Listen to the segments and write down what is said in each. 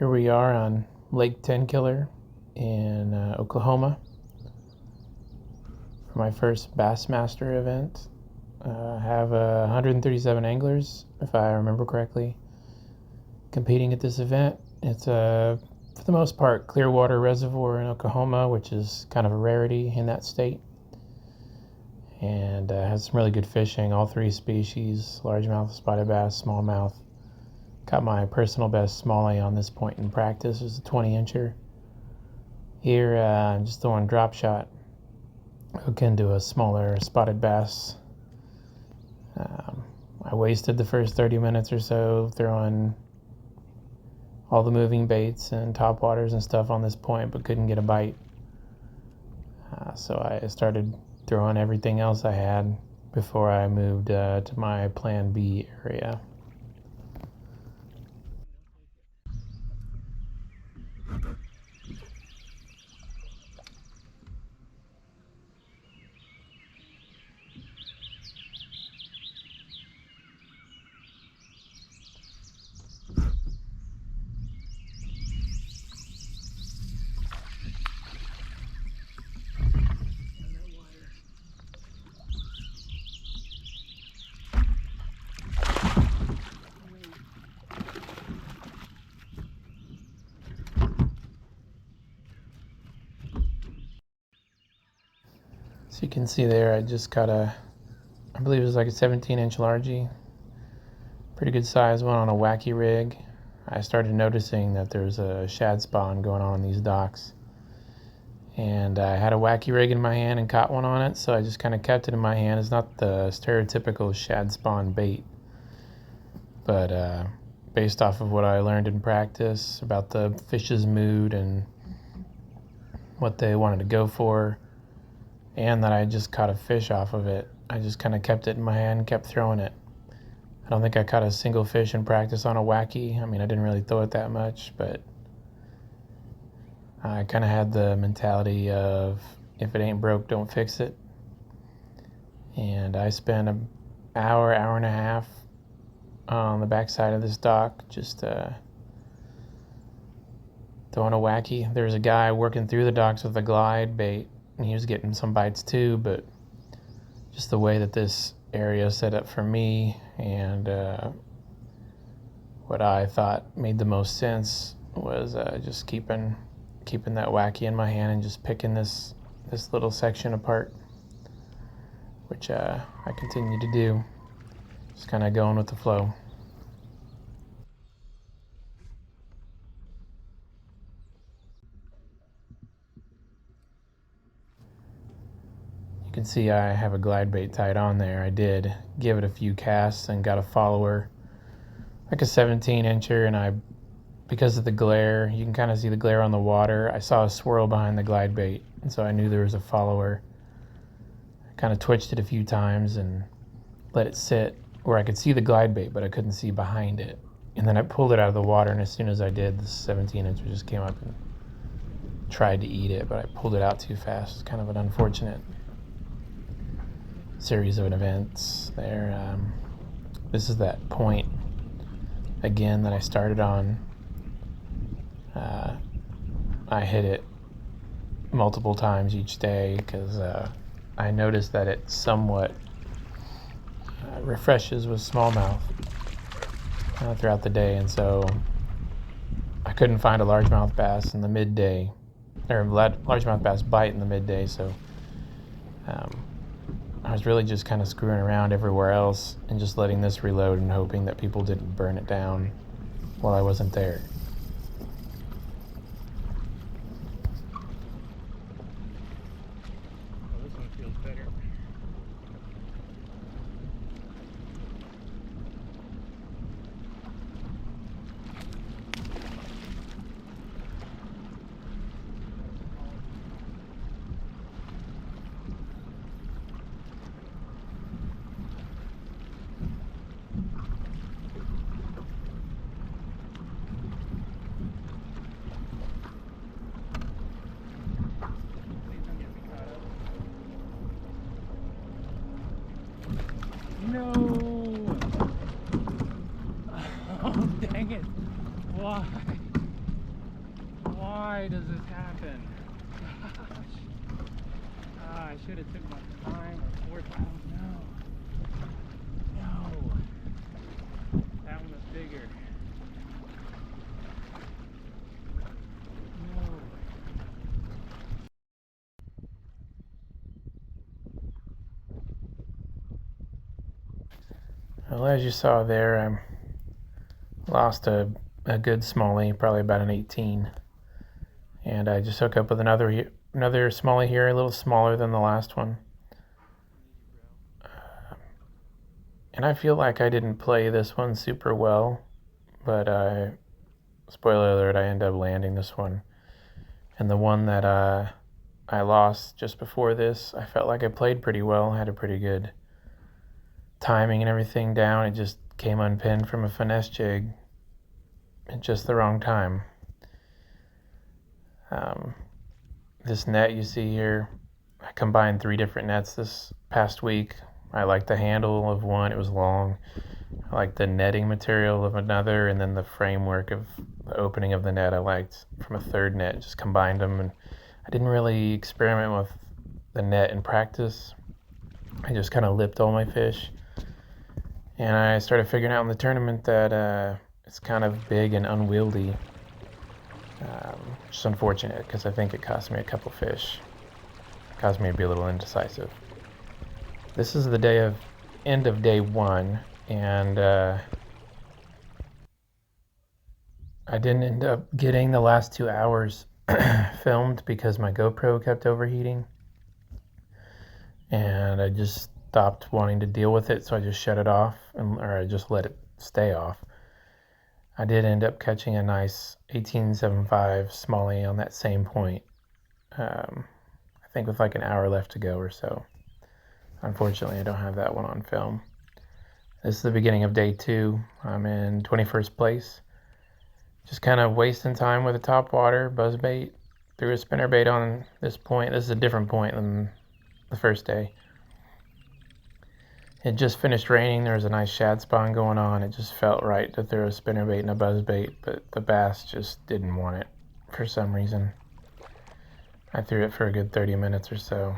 Here we are on Lake Tenkiller in Oklahoma for my first Bassmaster event. I have 137 anglers, if I remember correctly, competing at this event. It's for the most part clear water reservoir in Oklahoma, which is kind of a rarity in that state, and has some really good fishing, all three species: largemouth, spotted bass, smallmouth. Got my personal best smallie on this point in practice. It was a 20-incher. Here I'm just throwing drop shot, hook into a smaller spotted bass. I wasted the first 30 minutes or so throwing all the moving baits and top waters and stuff on this point, but couldn't get a bite. So I started throwing everything else I had before I moved to my plan B area. So you can see there, I just got I believe it was like a 17-inch largie. Pretty good size one on a wacky rig. I started noticing that there's a shad spawn going on these docks. And I had a wacky rig in my hand and caught one on it, so I just kind of kept it in my hand. It's not the stereotypical shad spawn bait, but based off of what I learned in practice about the fish's mood and what they wanted to go for, and that I just caught a fish off of it, I just kind of kept it in my hand and kept throwing it. I don't think I caught a single fish in practice on a wacky. I mean, I didn't really throw it that much, but I kind of had the mentality of, if it ain't broke, don't fix it. And I spent an hour and a half on the backside of this dock just throwing a wacky. There was a guy working through the docks with a glide bait, and he was getting some bites too, but just the way that this area is set up for me and what I thought made the most sense was just keeping that wacky in my hand and just picking this little section apart, which I continue to do, just kind of going with the flow. You can see I have a glide bait tied on there. I did give it a few casts and got a follower, like a 17-incher, and because of the glare, you can kind of see the glare on the water, I saw a swirl behind the glide bait, and so I knew there was a follower. I kind of twitched it a few times and let it sit where I could see the glide bait, but I couldn't see behind it. And then I pulled it out of the water, and as soon as I did, the 17-incher just came up and tried to eat it, but I pulled it out too fast. It's kind of an unfortunate series of events there. This is that point again that I started on. I hit it multiple times each day because I noticed that it somewhat refreshes with smallmouth throughout the day, and so I couldn't find a largemouth bass in the midday, or largemouth bass bite in the midday, so I was really just kind of screwing around everywhere else and just letting this reload and hoping that people didn't burn it down while I wasn't there. Oh, this one feels better. No! Oh, dang it. Why? Why does this happen? I should have took my time or forced. No. That one was bigger. No. Well, as you saw there, I lost a good smallie, probably about an 18. And I just hooked up with another smallie here, a little smaller than the last one. And I feel like I didn't play this one super well, but spoiler alert, I ended up landing this one. And the one that I lost just before this, I felt like I played pretty well, had a pretty good timing and everything down. It just came unpinned from a finesse jig at just the wrong time. This net you see here, I combined 3 different nets this past week. I liked the handle of one, it was long. I liked the netting material of another, and then the framework of the opening of the net I liked from a third net. Just combined them, and I didn't really experiment with the net in practice. I just kind of lipped all my fish. And I started figuring out in the tournament that it's kind of big and unwieldy. Which is unfortunate because I think it cost me a couple fish. It caused me to be a little indecisive. This is the end of day 1, and I didn't end up getting the last 2 hours filmed because my GoPro kept overheating. And I just stopped wanting to deal with it, so I just shut it off, or I just let it stay off. I did end up catching a nice 18.75 smallie on that same point. I think with like an hour left to go or so. Unfortunately, I don't have that one on film. This is the beginning of day 2. I'm in 21st place. Just kind of wasting time with a topwater buzzbait. Threw a spinnerbait on this point. This is a different point than the first day. It just finished raining. There was a nice shad spawn going on. It just felt right to throw a spinnerbait and a buzzbait, but the bass just didn't want it for some reason. I threw it for a good 30 minutes or so.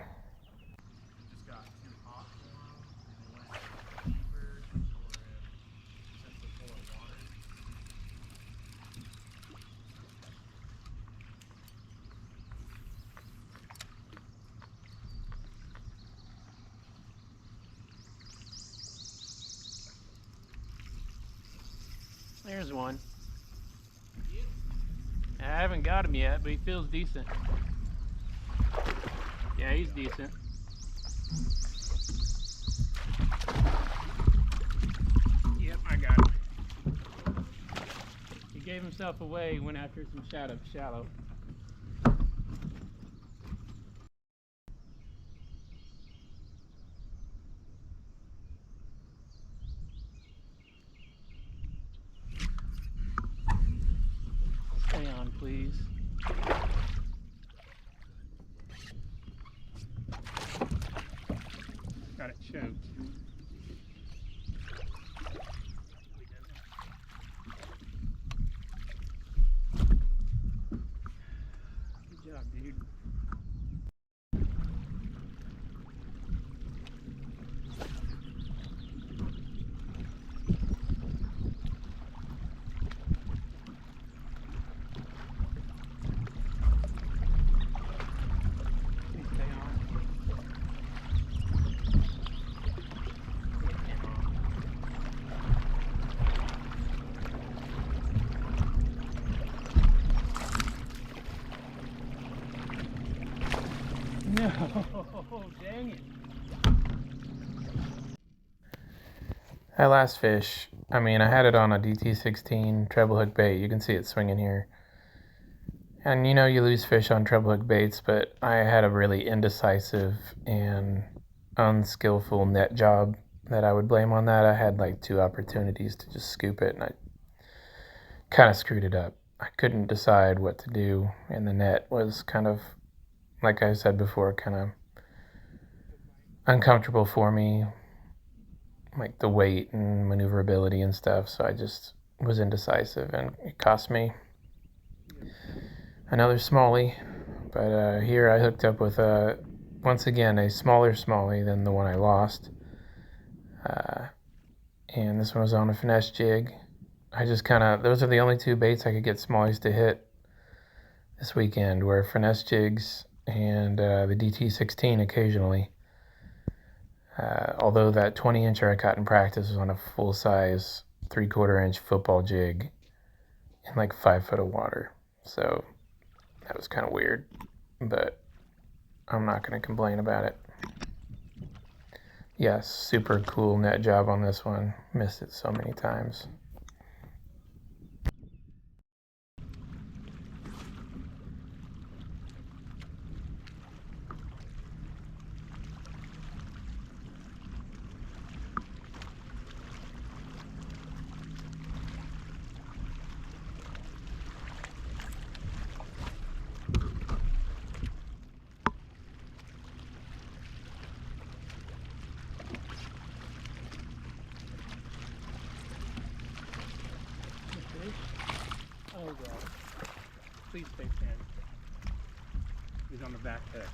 There's one. I haven't got him yet, but he feels decent. Yeah, he's decent. Yep, I got him. He gave himself away, went after some shallow. Stay on, please. Got it choked. Good job, dude. No, dang it. That last fish, I mean, I had it on a DT16 treble hook bait. You can see it swinging here. And you know, you lose fish on treble hook baits, but I had a really indecisive and unskillful net job that I would blame on that. I had like 2 opportunities to just scoop it, and I kind of screwed it up. I couldn't decide what to do, and the net was kind of, like I said before, kind of uncomfortable for me, like the weight and maneuverability and stuff, so I just was indecisive, and it cost me another smallie, but here I hooked up with once again a smaller smallie than the one I lost, and this one was on a finesse jig. I just those are the only two baits I could get smallies to hit this weekend, were finesse jigs and the DT16 occasionally. Although that 20-incher I caught in practice was on a full-size 3/4-inch football jig in like 5 foot of water. So that was kind of weird, but I'm not going to complain about it. Yes, super cool net job on this one. Missed it so many times. Oh god. Please stay stand. He's on the back hook.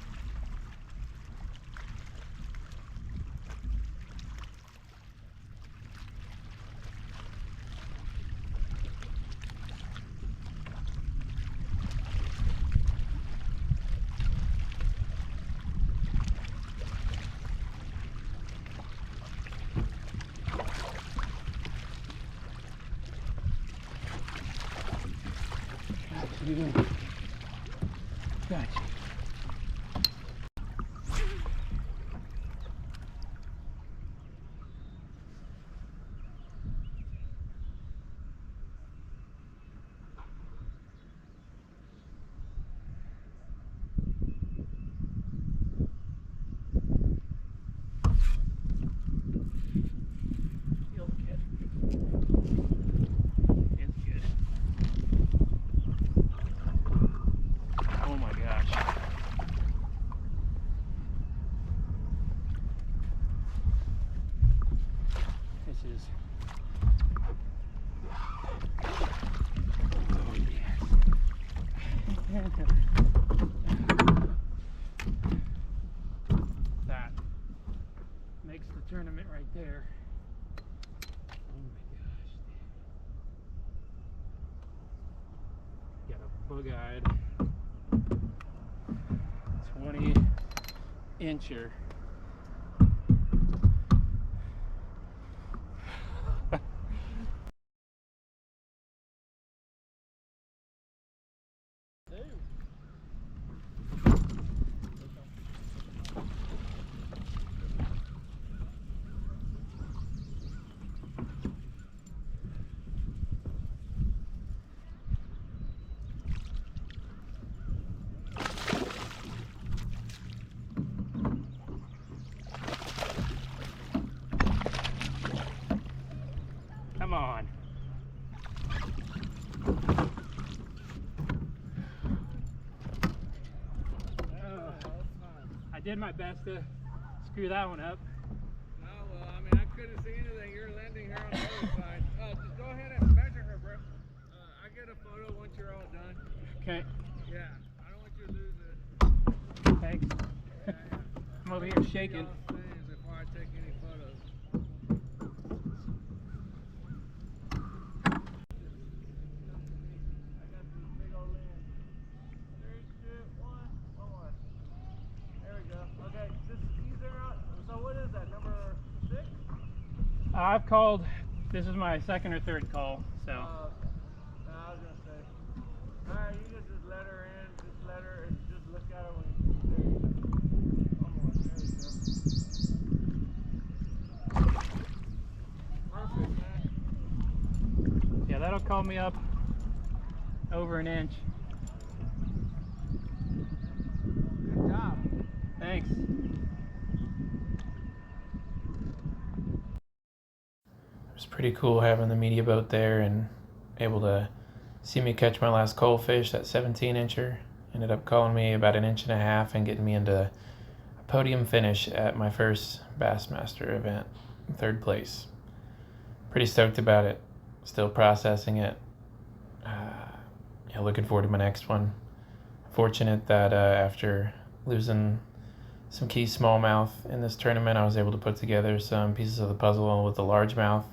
Gotcha. Feels good. Feels good. Oh my gosh. This is. Oh yes. That makes the tournament right there. Oh my gosh. Got a bug-eyed 20-incher. Come on. I did my best to screw that one up. No, well, I mean, I couldn't see anything. You're landing here on the other side. Just go ahead and measure her, bro. I get a photo once you're all done. Okay. Yeah, I don't want you to lose it. Thanks. Yeah. I'm over here shaking. Before I take any photos. I got these big old lands. 3, 2, 1, 1 more. There we go. Okay, just ease her out. So what is that, number 6? I've called. This is my second or third call, so. No, I was gonna say. Alright, you can just let her in. Just let her and just look at her when you. There you go. One more. There you go. Perfect, man. Yeah, that'll call me up over an inch. Good job. Thanks. It was pretty cool having the media boat there and able to see me catch my last coal fish, that 17-incher. Ended up calling me about 1.5 inches and getting me into a podium finish at my first Bassmaster event, 3rd place. Pretty stoked about it. Still processing it. Looking forward to my next one. fortunate that after losing some key smallmouth in this tournament, I was able to put together some pieces of the puzzle with the largemouth,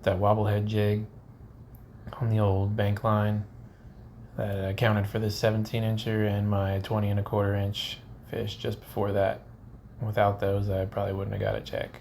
that wobblehead jig on the old bank line that accounted for this 17-incher and my 20 1/4 inch fish just before that. Without those, I probably wouldn't have got a check.